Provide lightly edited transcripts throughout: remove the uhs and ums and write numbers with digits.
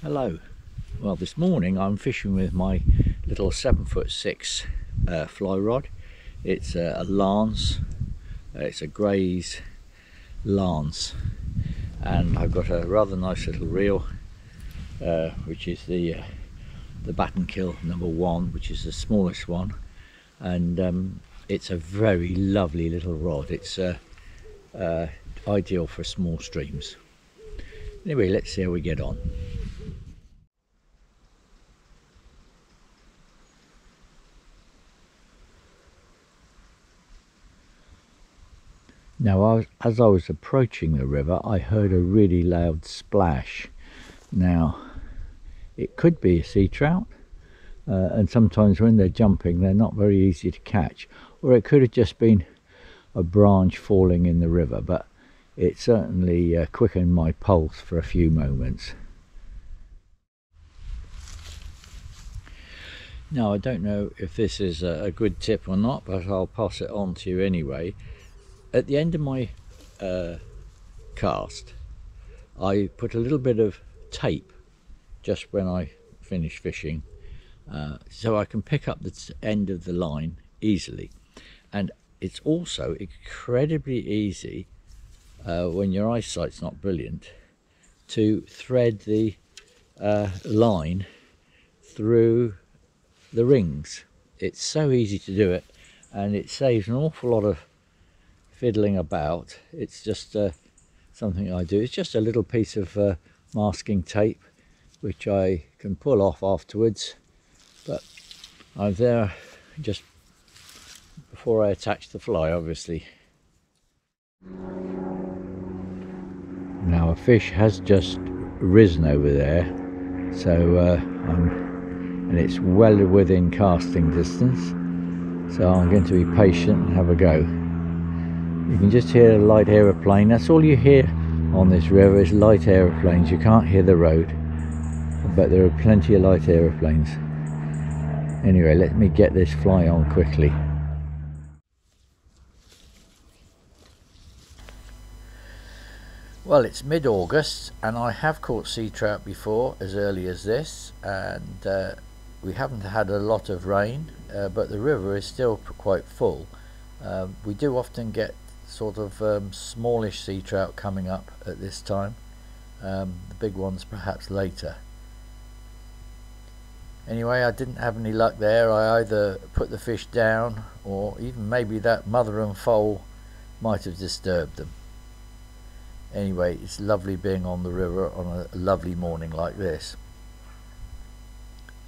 Hello. Well, this morning I'm fishing with my little 7'6" fly rod. It's a Lance. It's a Gray's Lance, and I've got a rather nice little reel, which is the Batten Kill #1, which is the smallest one, and it's a very lovely little rod. It's ideal for small streams. Anyway, let's see how we get on. Now, as I was approaching the river, I heard a really loud splash. Now, it could be a sea trout, and sometimes when they're jumping, they're not very easy to catch. Or it could have just been a branch falling in the river, but it certainly quickened my pulse for a few moments. Now, I don't know if this is a good tip or not, but I'll pass it on to you anyway. At the end of my cast, I put a little bit of tape just when I finish fishing, so I can pick up the end of the line easily. And it's also incredibly easy, when your eyesight's not brilliant, to thread the line through the rings. It's so easy to do it, and it saves an awful lot of fiddling about. It's just something I do. It's just a little piece of masking tape which I can pull off afterwards, but I'm there just before I attach the fly, obviously. Now a fish has just risen over there, so and it's well within casting distance, so I'm going to be patient and have a go. You can just hear a light aeroplane. That's all you hear on this river is light aeroplanes. You can't hear the road, but there are plenty of light aeroplanes. Anyway, let me get this fly on quickly. Well, it's mid-August and I have caught sea trout before as early as this, and we haven't had a lot of rain, but the river is still quite full. We do often get sort of smallish sea trout coming up at this time, the big ones perhaps later. Anyway, I didn't have any luck there. I either put the fish down, or even maybe that mother and foal might have disturbed them. Anyway, it's lovely being on the river on a lovely morning like this,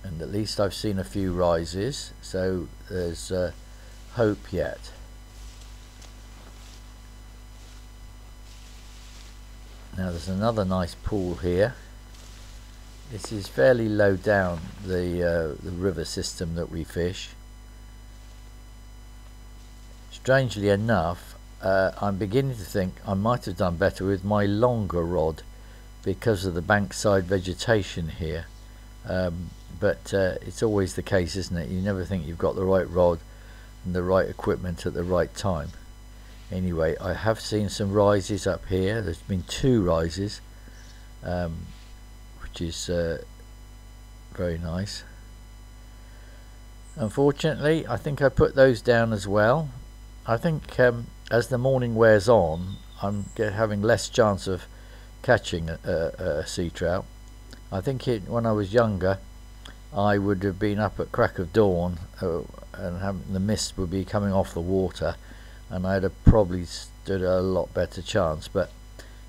and at least I've seen a few rises, so there's hope yet. Now there's another nice pool here. This is fairly low down the river system that we fish. Strangely enough, I'm beginning to think I might have done better with my longer rod because of the bankside vegetation here. But it's always the case, isn't it? You never think you've got the right rod and the right equipment at the right time. Anyway, I have seen some rises up here. There's been 2 rises, which is very nice. Unfortunately, I think I put those down as well. I think as the morning wears on, I'm having less chance of catching a sea trout. I think when I was younger, I would have been up at crack of dawn, and the mist would be coming off the water, and I'd have probably stood a lot better chance. But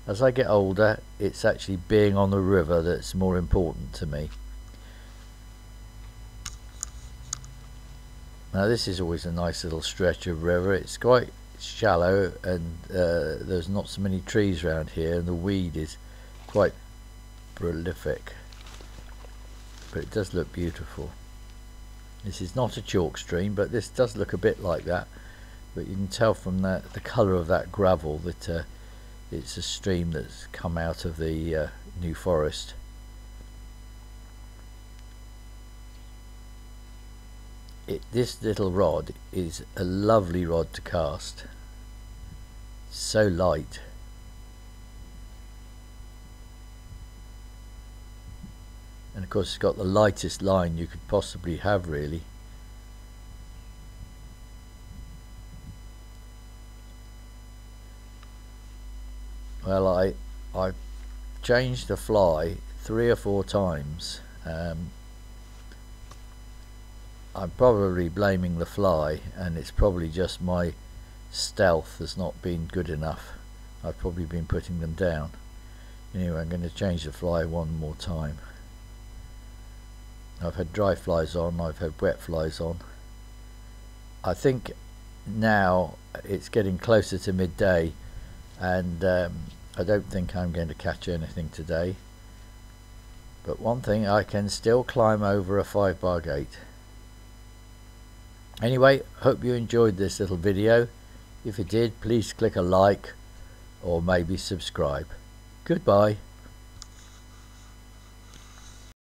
as I get older, it's actually being on the river that's more important to me. Now this is always a nice little stretch of river. It's quite shallow, and there's not so many trees around here, and the weed is quite prolific, but it does look beautiful. This is not a chalk stream, but this does look a bit like that. But you can tell from the colour of that gravel that it's a stream that's come out of the New Forest. This little rod is a lovely rod to cast. So light. of course it's got the lightest line you could possibly have, really. Well, I changed the fly 3 or 4 times. I'm probably blaming the fly, and it's probably just my stealth has not been good enough. I've probably been putting them down. Anyway, I'm going to change the fly one more time. I've had dry flies on, I've had wet flies on. I think now it's getting closer to midday, and I don't think I'm going to catch anything today. But one thing, I can still climb over a 5-bar gate. Anyway, hope you enjoyed this little video. If you did, please click a like or maybe subscribe. Goodbye.